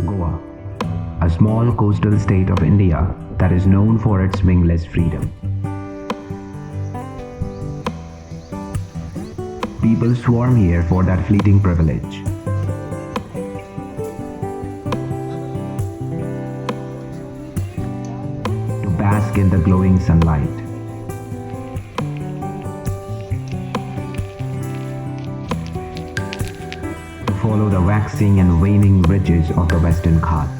Goa, a small coastal state of India that is known for its wingless freedom. People swarm here for that fleeting privilege. To bask in the glowing sunlight. To follow the waxing and waning ridges of the Western Ghats.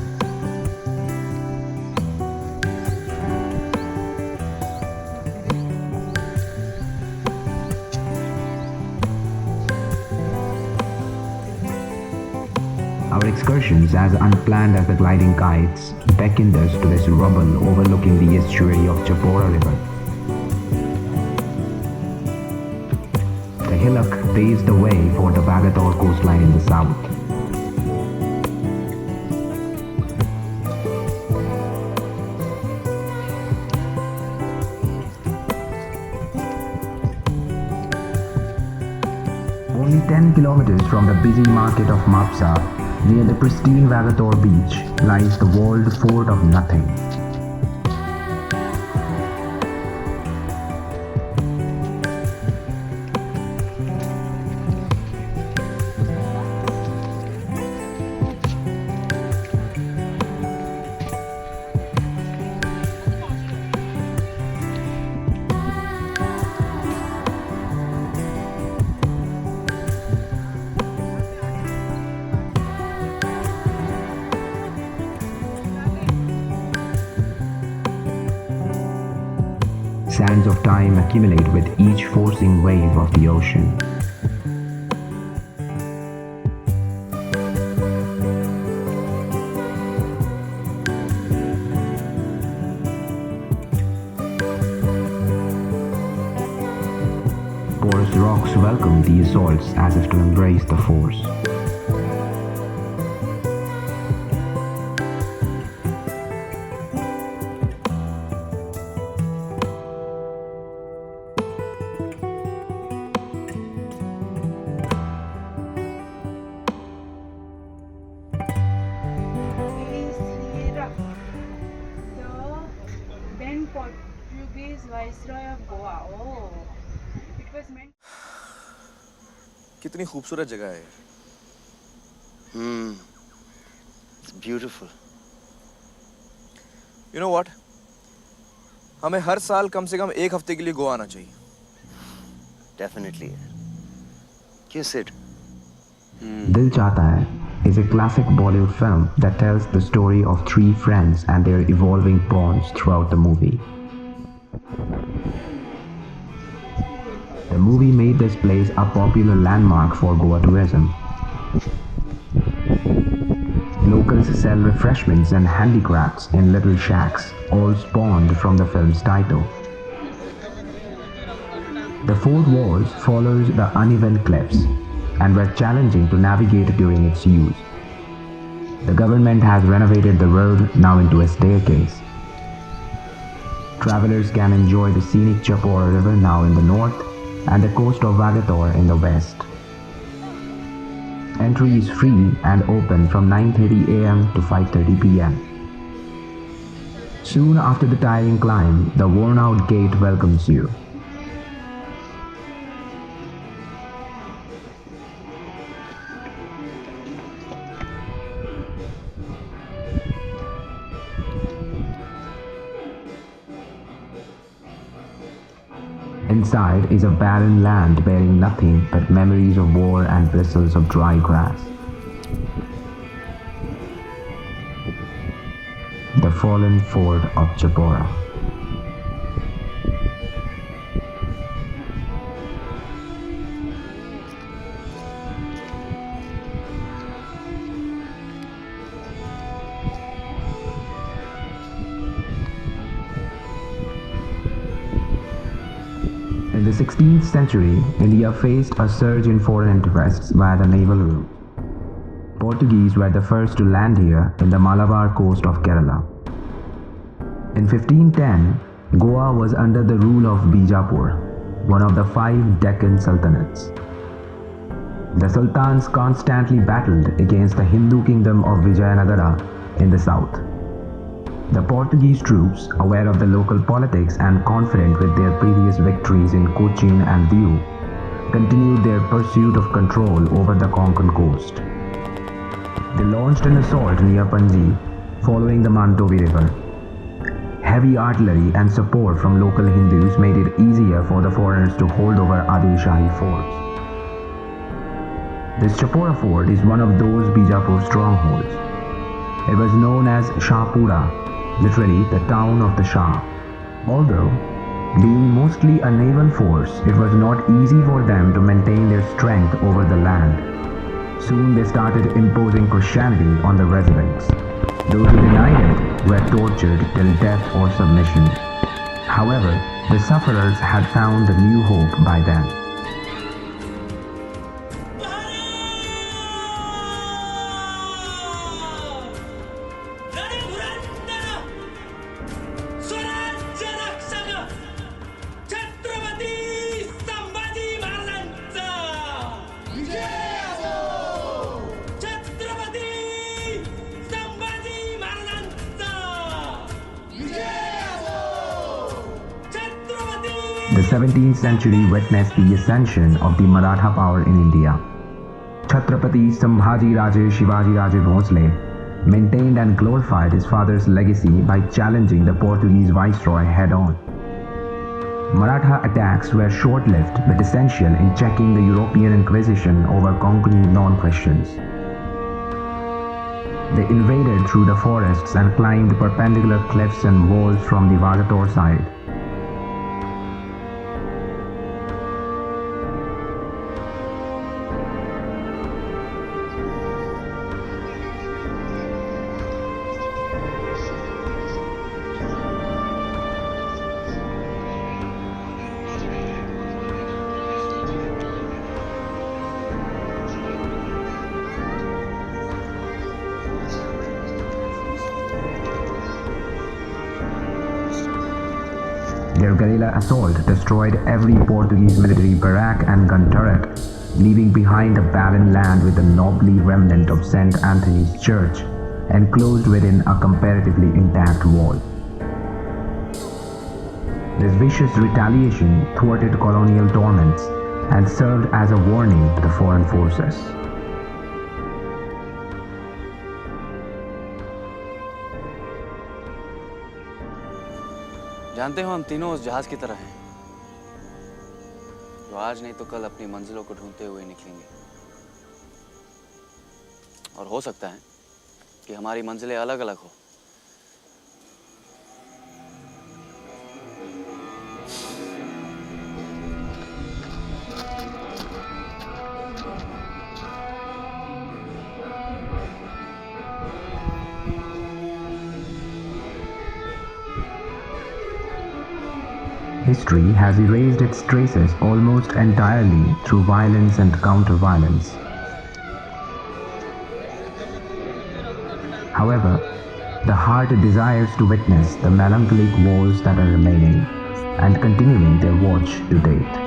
Our excursions, as unplanned as the gliding kites, beckoned us to this rubble overlooking the estuary of Chapora River. The hillock paves the way for the Vagator coastline in the south. Only 10 kilometers from the busy market of Mapsa, near the pristine Vagator beach, lies the walled fort of nothing. Sands of time accumulate with each forcing wave of the ocean. Porous rocks welcome the assaults as if to embrace the force. Then Portuguese Viceroy of Goa. Oh, it was meant. कितनी खूबसूरत जगह है It's beautiful. You know what? हमें हर साल कम से कम एक हफ्ते के लिए गोवा आना चाहिए. Definitely. क्यों Sid? Dil Chahta Hai is a classic Bollywood film that tells the story of three friends and their evolving bonds throughout the movie. The movie made this place a popular landmark for Goa tourism. Locals sell refreshments and handicrafts in little shacks, all spawned from the film's title. The fort walls follows the uneven cliffs and were challenging to navigate during its use. The government has renovated the road now into a staircase. Travelers can enjoy the scenic Chapora River now in the north and the coast of Vagator in the west. Entry is free and open from 9:30 a.m. to 5:30 p.m. Soon after the tiring climb, the worn-out gate welcomes you. Inside is a barren land bearing nothing but memories of war and bristles of dry grass. The fallen fort of Chapora. In the 16th century, India faced a surge in foreign interests via the naval route. Portuguese were the first to land here in the Malabar coast of Kerala. In 1510, Goa was under the rule of Bijapur, one of the 5 Deccan Sultanates. The sultans constantly battled against the Hindu kingdom of Vijayanagara in the south. The Portuguese troops, aware of the local politics and confident with their previous victories in Cochin and Diu, continued their pursuit of control over the Konkan coast. They launched an assault near Panji, following the Mantovi River. Heavy artillery and support from local Hindus made it easier for the foreigners to hold over Adil Shahi forts. This Chapora fort is one of those Bijapur strongholds. It was known as Shahpura, literally the town of the Shah. Although being mostly a naval force, it was not easy for them to maintain their strength over the land. Soon they started imposing Christianity on the residents. Those who denied it were tortured till death or submission. However, the sufferers had found a new hope by then. The 17th century witnessed the ascension of the Maratha power in India. Chhatrapati Sambhaji Raje Shivaji Raje Bhosle maintained and glorified his father's legacy by challenging the Portuguese viceroy head-on. Maratha attacks were short-lived but essential in checking the European Inquisition over Konkani non-Christians. They invaded through the forests and climbed perpendicular cliffs and walls from the Vagator side. Their guerrilla assault destroyed every Portuguese military barrack and gun turret, leaving behind a barren land with a knobbly remnant of St. Anthony's Church, enclosed within a comparatively intact wall. This vicious retaliation thwarted colonial torments and served as a warning to the foreign forces. जानते हो हम तीनों उस जहाज की तरह हैं जो आज नहीं तो कल अपनी मंजिलों को ढूंढते हुए निकलेंगे और हो सकता है कि हमारी मंजिलें अलग-अलग हो History has erased its traces almost entirely through violence and counter-violence. However, the heart desires to witness the melancholic wars that are remaining and continuing their watch to date.